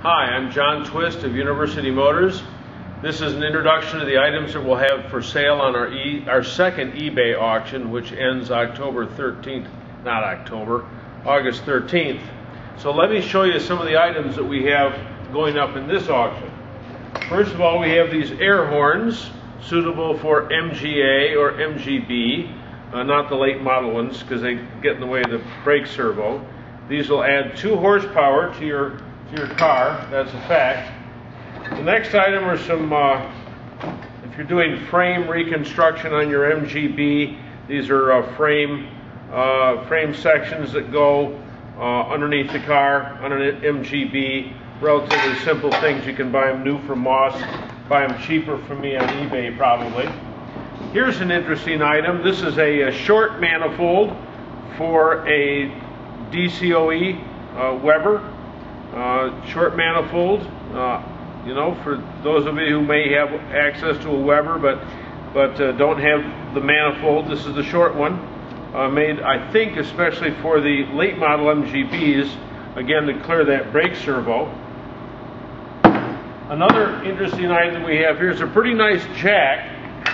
Hi, I'm John Twist of University Motors. This is an introduction to the items that we'll have for sale on our second eBay auction, which ends October 13th, not October, August 13th. So let me show you some of the items that we have going up in this auction. First of all, we have these air horns suitable for MGA or MGB, not the late model ones because they get in the way of the brake servo. These will add 2 horsepower to your car, that's a fact. The next item are some, if you're doing frame reconstruction on your MGB, these are frame sections that go underneath the car on an MGB. Relatively simple things. You can buy them new from Moss, buy them cheaper from me on eBay probably. Here's an interesting item. This is a short manifold for a DCOE Weber. Short manifold, you know, for those of you who may have access to a Weber but don't have the manifold, this is the short one, made, I think, especially for the late model MGBs, again, to clear that brake servo. Another interesting item we have here is a pretty nice jack.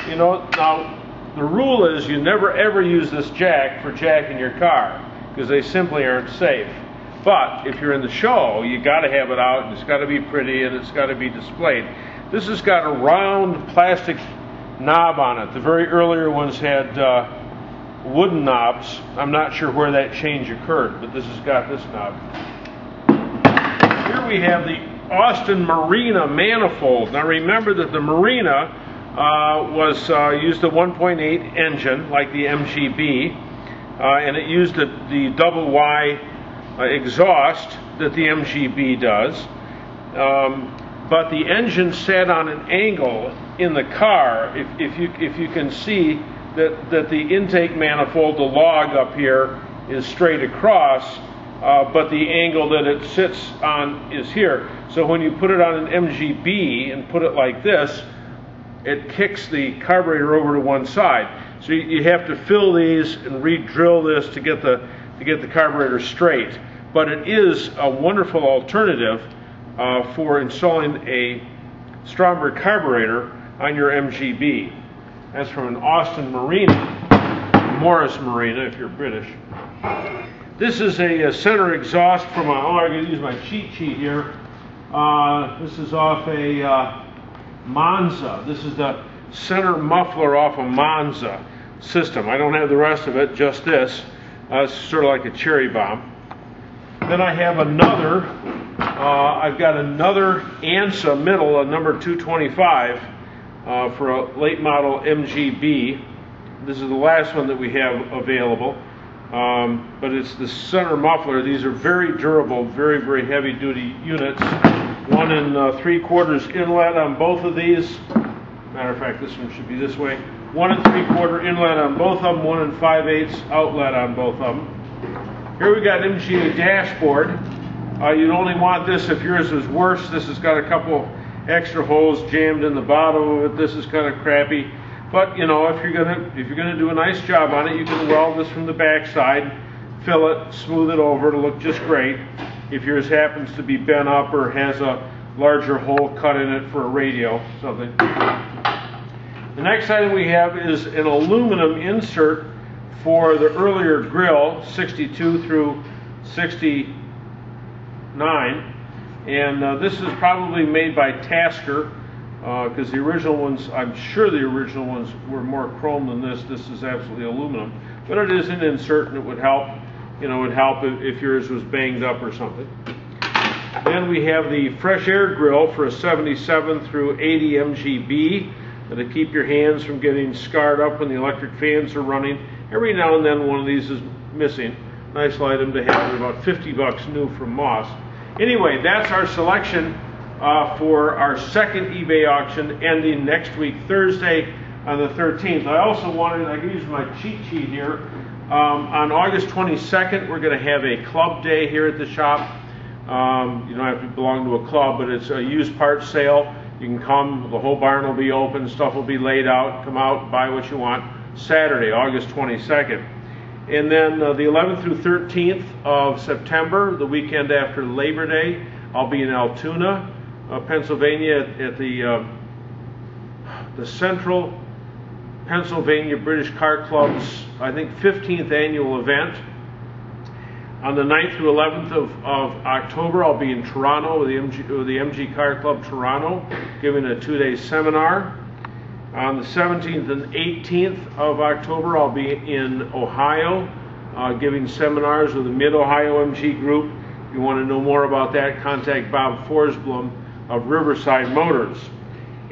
You know, now the rule is you never ever use this jack for jacking your car because they simply aren't safe. But if you're in the show, you got to have it out, and it's got to be pretty, and it's got to be displayed. This has got a round plastic knob on it. The very earlier ones had wooden knobs. I'm not sure where that change occurred, but this has got this knob. Here we have the Austin Marina manifold. Now remember that the Marina was used a 1.8 engine like the MGB, and it used the double Y exhaust that the MGB does, but the engine sat on an angle in the car. If you can see that the intake manifold, the log up here, is straight across, but the angle that it sits on is here. So when you put it on an MGB and put it like this, it kicks the carburetor over to one side. So you have to fill these and re-drill this to get the carburetor straight. But it is a wonderful alternative for installing a stronger carburetor on your MGB. That's from an Austin Marina, Morris Marina if you're British. This is a center exhaust from I'm going to use my cheat sheet here. This is off a Monza. This is the center muffler off a Monza system. I don't have the rest of it, just this. It's sort of like a cherry bomb. Then I have another, I've got another ANSA middle, a number 225 for a late model MGB. This is the last one that we have available, but it's the center muffler. These are very durable, very, very heavy duty units. 1 3/4 inlet on both of these. Matter of fact, this one should be this way. 1 3/4 inlet on both of them, 1 5/8 outlet on both of them. Here we got MGA dashboard. You'd only want this if yours was worse. This has got a couple extra holes jammed in the bottom of it. This is kind of crappy, but you know, if you're gonna do a nice job on it, you can weld this from the back side, fill it, smooth it over. It'll look just great. If yours happens to be bent up or has a larger hole cut in it for a radio, something. The next item we have is an aluminum insert for the earlier grill, 62 through 69, and this is probably made by Tasker because the original ones, I'm sure the original ones were more chrome than this. This is absolutely aluminum, but it is an insert and it would help, you know, it would help if yours was banged up or something. Then we have the fresh air grill for a 77 through 80 MGB to keep your hands from getting scarred up when the electric fans are running. Every now and then one of these is missing. Nice item to have, about 50 bucks new from Moss. Anyway, that's our selection for our second eBay auction ending next week, Thursday on the 13th. I also wanted, I can use my cheat sheet here. On August 22nd, we're going to have a club day here at the shop. You don't have to belong to a club, but it's a used parts sale. You can come, the whole barn will be open, stuff will be laid out, come out, buy what you want. Saturday, August 22nd. And then the 11th through 13th of September, the weekend after Labor Day, I'll be in Altoona, Pennsylvania at the Central Pennsylvania British Car Club's, I think, 15th annual event. On the 9th through 11th of October, I'll be in Toronto with the MG Car Club Toronto, giving a 2-day seminar. On the 17th and 18th of October, I'll be in Ohio, giving seminars with the Mid-Ohio MG Group. If you want to know more about that, contact Bob Forsblom of Riverside Motors.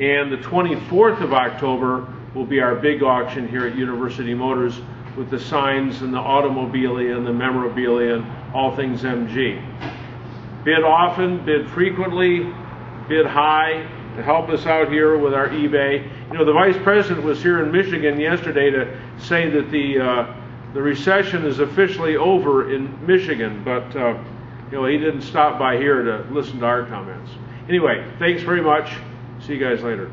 And the 24th of October will be our big auction here at University Motors, with the signs and the automobilia and the memorabilia and all things MG. Bid often, bid frequently, bid high to help us out here with our eBay. You know, the Vice President was here in Michigan yesterday to say that the recession is officially over in Michigan, but you know, he didn't stop by here to listen to our comments. Anyway, thanks very much. See you guys later.